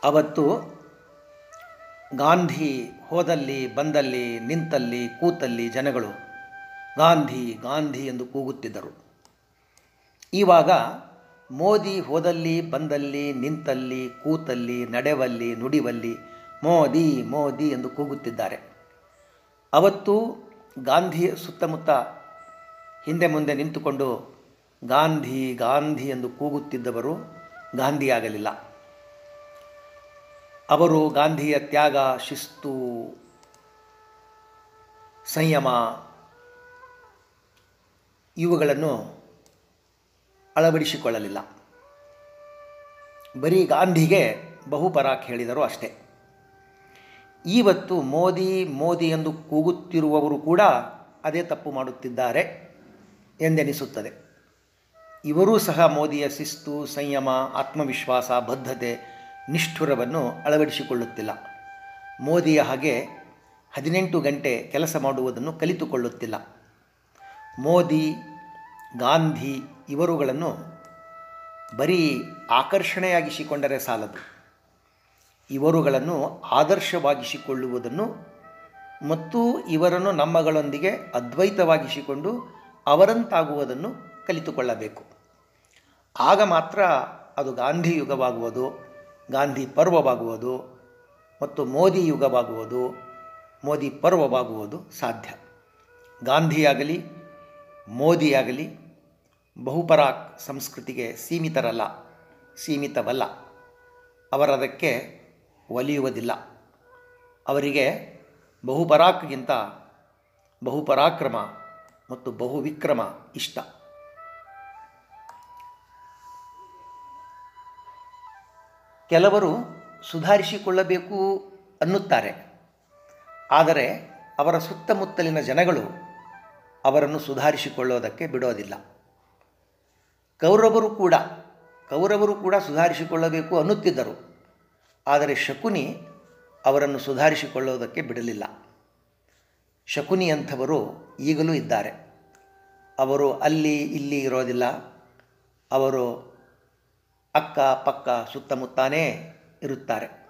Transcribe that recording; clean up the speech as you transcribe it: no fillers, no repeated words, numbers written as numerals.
ಅವತ್ತು ಗಾಂಧಿ ಹೋದಲ್ಲಿ ಬಂದಲ್ಲಿ ನಿಂತಲ್ಲಿ ಕೂತಲ್ಲಿ ಜನಗಳು ಗಾಂಧಿ ಗಾಂಧಿ ಎಂದು ಕೂಗುತ್ತಿದ್ದರು. ಈವಾಗ ಮೋದಿ ಹೋದಲ್ಲಿ ಬಂದಲ್ಲಿ ನಿಂತಲ್ಲಿ ಕೂತಲ್ಲಿ ನಡೆವಲ್ಲಿ ನುಡಿವಲ್ಲಿ ಮೋದಿ ಮೋದಿ ಎಂದು ಕೂಗುತ್ತಿದ್ದಾರೆ. ಅವತ್ತು ಗಾಂಧಿಯ ಸುತ್ತಮುತ್ತ ಹಿಂದೆ ಮುಂದೆ ನಿಂತುಕೊಂಡು ಗಾಂಧಿ ಗಾಂಧಿ ಎಂದು ಕೂಗುತ್ತಿದ್ದವರು ಗಾಂಧಿಯಾಗಲಿಲ್ಲ. ಅವರು ಗಾಂಧಿಯ ತ್ಯಾಗ, ಶಿಸ್ತು, ಸಂಯಮ ಇವುಗಳನ್ನು ಅಳವಡಿಸಿಕೊಳ್ಳಲಿಲ್ಲ. ಬರೀ ಗಾಂಧಿಗೆ ಬಹುಪರಾಕ್ ಹೇಳಿದರು ಅಷ್ಟೇ. ಇವತ್ತು ಮೋದಿ ಮೋದಿ ಎಂದು ಕೂಗುತ್ತಿರುವವರು ಕೂಡ ಅದೇ ತಪ್ಪು ಮಾಡುತ್ತಿದ್ದಾರೆ ಎಂದೆನಿಸುತ್ತದೆ. ಇವರೂ ಸಹ ಮೋದಿಯ ಶಿಸ್ತು, ಸಂಯಮ, ಆತ್ಮವಿಶ್ವಾಸ, ಬದ್ಧತೆ, ನಿಷ್ಠುರವನ್ನು ಅಳವಡಿಸಿಕೊಳ್ಳುತ್ತಿಲ್ಲ. ಮೋದಿಯ ಹಾಗೆ 18 ಗಂಟೆ ಕೆಲಸ ಮಾಡುವುದನ್ನು ಕಲಿತುಕೊಳ್ಳುತ್ತಿಲ್ಲ. ಮೋದಿ, ಗಾಂಧಿ ಇವರುಗಳನ್ನು ಬರೀ ಆಕರ್ಷಣೆಯಾಗಿಸಿಕೊಂಡರೆ ಸಾಲದು. ಇವರುಗಳನ್ನು ಆದರ್ಶವಾಗಿಸಿಕೊಳ್ಳುವುದನ್ನು ಮತ್ತು ಇವರನ್ನು ನಮ್ಮಗಳೊಂದಿಗೆ ಅದ್ವೈತವಾಗಿಸಿಕೊಂಡು ಅವರಂತಾಗುವುದನ್ನು ಕಲಿತುಕೊಳ್ಳಬೇಕು. ಆಗ ಮಾತ್ರ ಅದು ಗಾಂಧಿ ಯುಗವಾಗುವುದು, ಗಾಂಧಿ ಪರ್ವವಾಗುವುದು ಮತ್ತು ಮೋದಿ ಯುಗವಾಗುವುದು, ಮೋದಿ ಪರ್ವವಾಗುವುದು ಸಾಧ್ಯ. ಗಾಂಧಿಯಾಗಲಿ ಮೋದಿಯಾಗಲಿ ಬಹುಪರಾಕ್ ಸಂಸ್ಕೃತಿಗೆ ಸೀಮಿತವಲ್ಲ. ಅವರದಕ್ಕೆ ಒಲಿಯುವುದಿಲ್ಲ. ಅವರಿಗೆ ಬಹುಪರಾಕ್ಗಿಂತ ಬಹುಪರಾಕ್ರಮ ಮತ್ತು ಬಹುವಿಕ್ರಮ ಇಷ್ಟ. ಕೆಲವರು ಸುಧಾರಿಸಿಕೊಳ್ಳಬೇಕು ಅನ್ನುತ್ತಾರೆ. ಆದರೆ ಅವರ ಸುತ್ತಮುತ್ತಲಿನ ಜನಗಳು ಅವರನ್ನು ಸುಧಾರಿಸಿಕೊಳ್ಳೋದಕ್ಕೆ ಬಿಡೋದಿಲ್ಲ. ಕೌರವರು ಕೂಡ ಸುಧಾರಿಸಿಕೊಳ್ಳಬೇಕು ಅನ್ನುತ್ತಿದ್ದರು. ಆದರೆ ಶಕುನಿ ಅವರನ್ನು ಸುಧಾರಿಸಿಕೊಳ್ಳೋದಕ್ಕೆ ಬಿಡಲಿಲ್ಲ. ಶಕುನಿಯಂಥವರು ಈಗಲೂ ಇದ್ದಾರೆ. ಅವರು ಅಲ್ಲಿ ಇಲ್ಲಿ ಇರೋದಿಲ್ಲ. ಅವರು ಅಕ್ಕ ಪಕ್ಕ ಸುತ್ತಮುತ್ತಾನೇ ಇರುತ್ತಾರೆ.